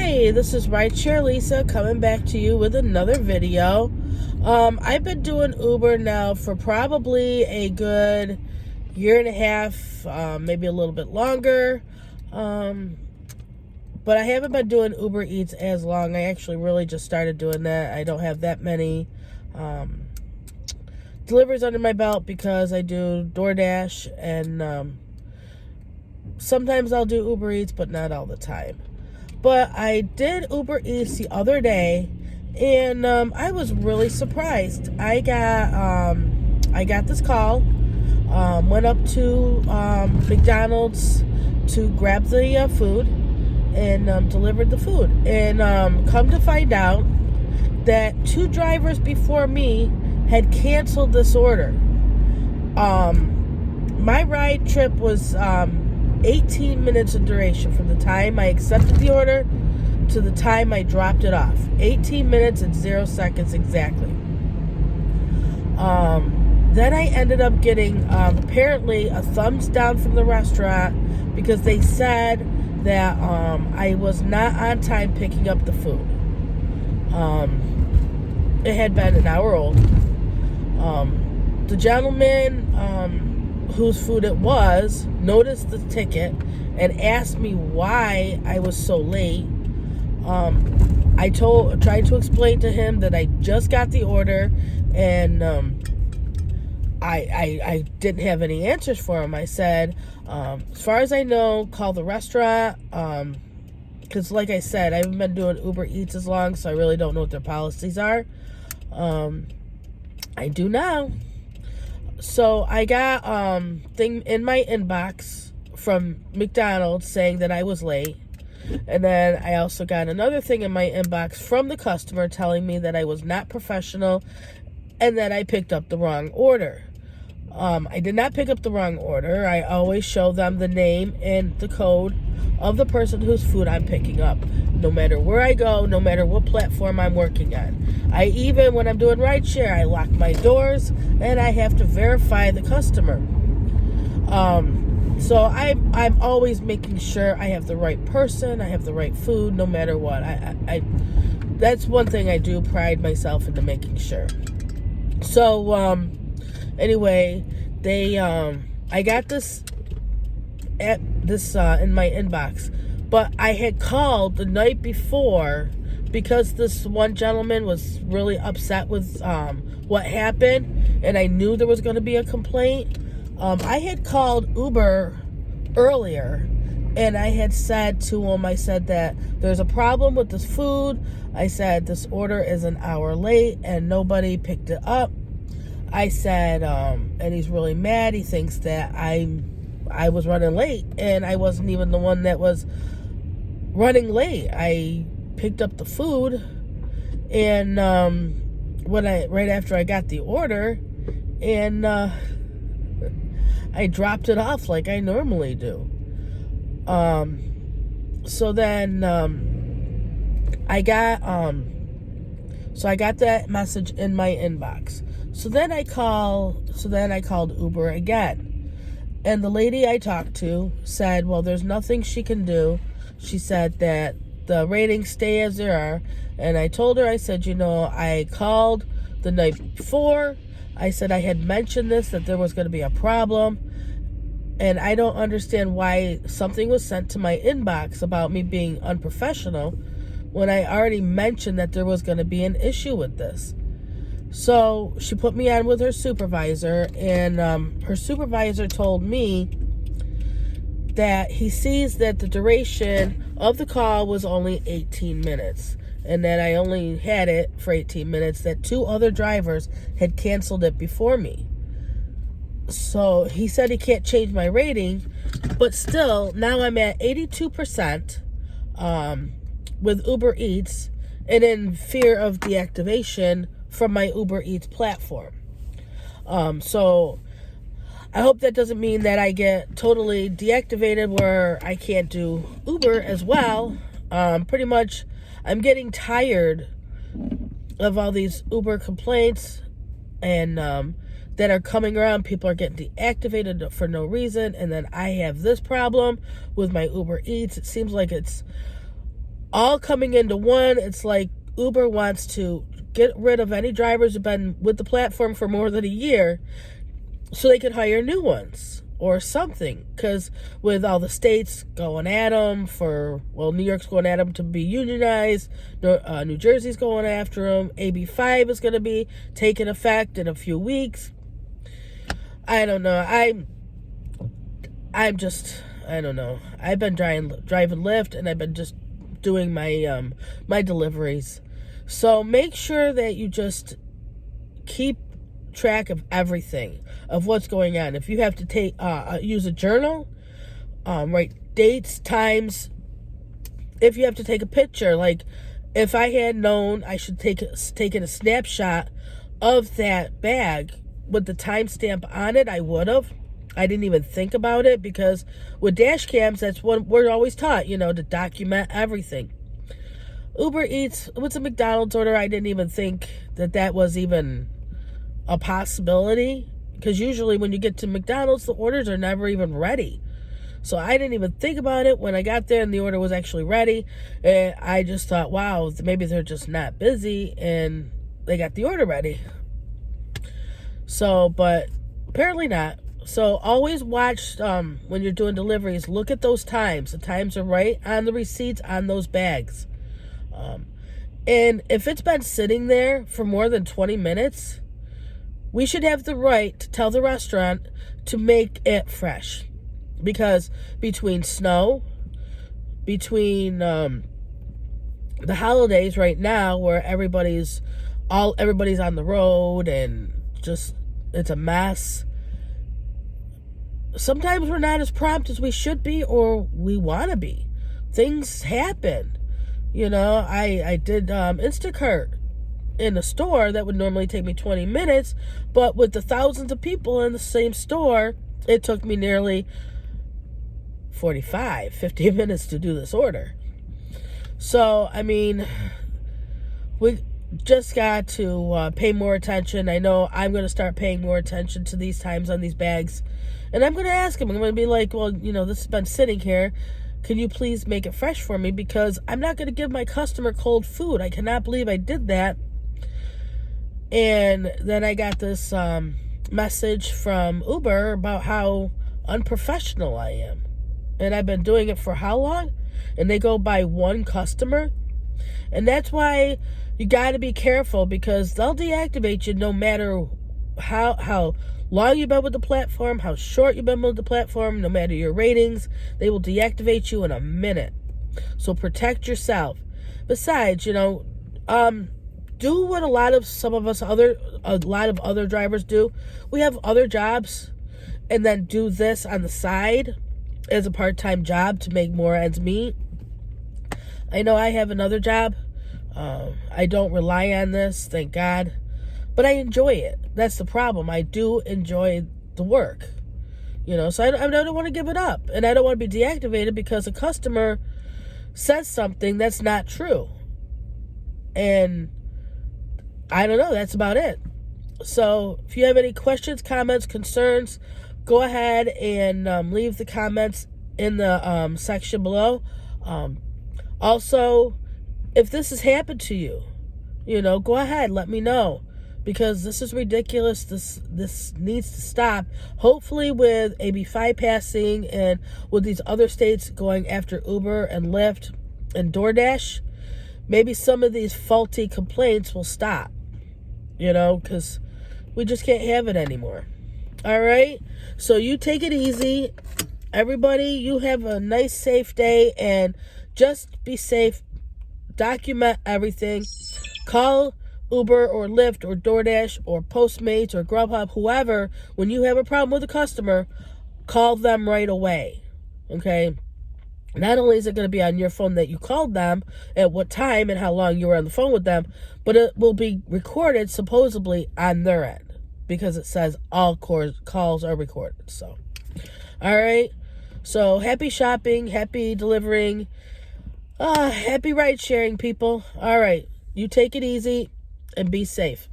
Hi, this is Rideshare Lisa coming back to you with another video. I've been doing Uber now for probably a good year and a half, maybe a little bit longer. But I haven't been doing Uber Eats as long. I actually really just started doing that. I don't have that many deliveries under my belt because I do DoorDash, and sometimes I'll do Uber Eats, but not all the time. But I did Uber Eats the other day, and I was really surprised. I got this call, went up to McDonald's to grab the food, and delivered the food. And come to find out that 2 drivers before me had canceled this order. My ride trip was 18 minutes in duration from the time I accepted the order to the time I dropped it off. 18 minutes and 0 seconds exactly. Then I ended up getting apparently a thumbs down from the restaurant because they said that I was not on time picking up the food. It had been an hour old. The gentleman whose food it was noticed the ticket and asked me why I was so late. I tried to explain to him that I just got the order, and I didn't have any answers for him. I said, as far as I know, call the restaurant, because like I said, I haven't been doing Uber Eats as long, so I really don't know what their policies are. I do now. So I got thing in my inbox from McDonald's saying that I was late. And then I also got another thing in my inbox from the customer telling me that I was not professional and that I picked up the wrong order. I did not pick up the wrong order. I always show them the name and the code of the person whose food I'm picking up, no matter where I go, no matter what platform I'm working on. I even, when I'm doing rideshare, I lock my doors and I have to verify the customer. So I'm always making sure I have the right person, I have the right food, no matter what. I that's one thing I do pride myself into making sure. So anyway, I got this in my inbox, but I had called the night before because this one gentleman was really upset with what happened, and I knew there was going to be a complaint. I had called Uber earlier, and I had said to him, I said that there's a problem with this food. I said this order is an hour late and nobody picked it up. I said, and he's really mad. He thinks that I was running late, and I wasn't even the one that was running late. I picked up the food, and right after I got the order, and I dropped it off like I normally do. So then I got that message in my inbox. So then I called Uber again. And the lady I talked to said, well, there's nothing she can do. She said that the ratings stay as they are. And I told her, I said, I called the night before. I said I had mentioned this, that there was going to be a problem. And I don't understand why something was sent to my inbox about me being unprofessional when I already mentioned that there was going to be an issue with this. So she put me on with her supervisor, and her supervisor told me that he sees that the duration of the call was only 18 minutes and that I only had it for 18 minutes, that 2 other drivers had canceled it before me. So he said he can't change my rating, but still, now I'm at 82% with Uber Eats, and in fear of deactivation from my Uber Eats platform. So I hope that doesn't mean that I get totally deactivated where I can't do Uber as well. Pretty much, I'm getting tired of all these Uber complaints and that are coming around. People are getting deactivated for no reason, and then I have this problem with my Uber Eats. It seems like it's all coming into one. It's like Uber wants to get rid of any drivers who've been with the platform for more than a year so they can hire new ones or something. Because with all the states going at them New York's going at them to be unionized, New Jersey's going after them, AB5 is going to be taking effect in a few weeks. I don't know. I don't know. I've been driving Lyft, and I've been just doing my my deliveries. So make sure that you just keep track of everything, of what's going on. If you have to use a journal, write dates, times. If you have to take a picture, like if I had known I should taken a snapshot of that bag with the timestamp on it, I would have. I didn't even think about it, because with dash cams, that's what we're always taught, to document everything. Uber Eats, what's a McDonald's order? I didn't even think that was even a possibility, because usually when you get to McDonald's, the orders are never even ready. So I didn't even think about it when I got there and the order was actually ready. And I just thought, wow, maybe they're just not busy and they got the order ready. So, but apparently not. So always watch when you're doing deliveries. Look at those times. The times are right on the receipts on those bags. And if it's been sitting there for more than 20 minutes, we should have the right to tell the restaurant to make it fresh. Because between snow, between the holidays right now, where everybody's on the road and just it's a mess. Sometimes we're not as prompt as we should be or we want to be. Things happen. I did Instacart in a store that would normally take me 20 minutes, but with the thousands of people in the same store, it took me nearly 50 minutes to do this order. So, we just got to pay more attention. I know I'm going to start paying more attention to these times on these bags. And I'm going to ask him, I'm going to be like, well, this has been sitting here. Can you please make it fresh for me? Because I'm not going to give my customer cold food. I cannot believe I did that. And then I got this message from Uber about how unprofessional I am. And I've been doing it for how long? And they go by one customer. And that's why you got to be careful, because they'll deactivate you no matter how long you've been with the platform, how short you've been with the platform, no matter your ratings. They will deactivate you in a minute. So protect yourself. Besides, do what a lot of other drivers do. We have other jobs, and then do this on the side as a part-time job to make more ends meet. I know I have another job. I don't rely on this, thank God, but I enjoy it. That's the problem. I do enjoy the work, so I don't want to give it up, and I don't want to be deactivated because a customer says something that's not true. And I don't know, that's about it. So if you have any questions, comments, concerns, go ahead and leave the comments in the section below. Also, if this has happened to you, go ahead, let me know, because this is ridiculous. This needs to stop. Hopefully with AB5 passing and with these other states going after Uber and Lyft and DoorDash, maybe some of these faulty complaints will stop, because we just can't have it anymore. All right? So you take it easy. Everybody, you have a nice, safe day, and just be safe. Document everything. Call Uber or Lyft or DoorDash or Postmates or Grubhub, whoever. When you have a problem with a customer, call them right away. Okay? Not only is it going to be on your phone that you called them, at what time and how long you were on the phone with them, but it will be recorded supposedly on their end, because it says all calls are recorded. So, all right. So happy shopping, happy delivering, happy ride sharing, people. All right. You take it easy and be safe.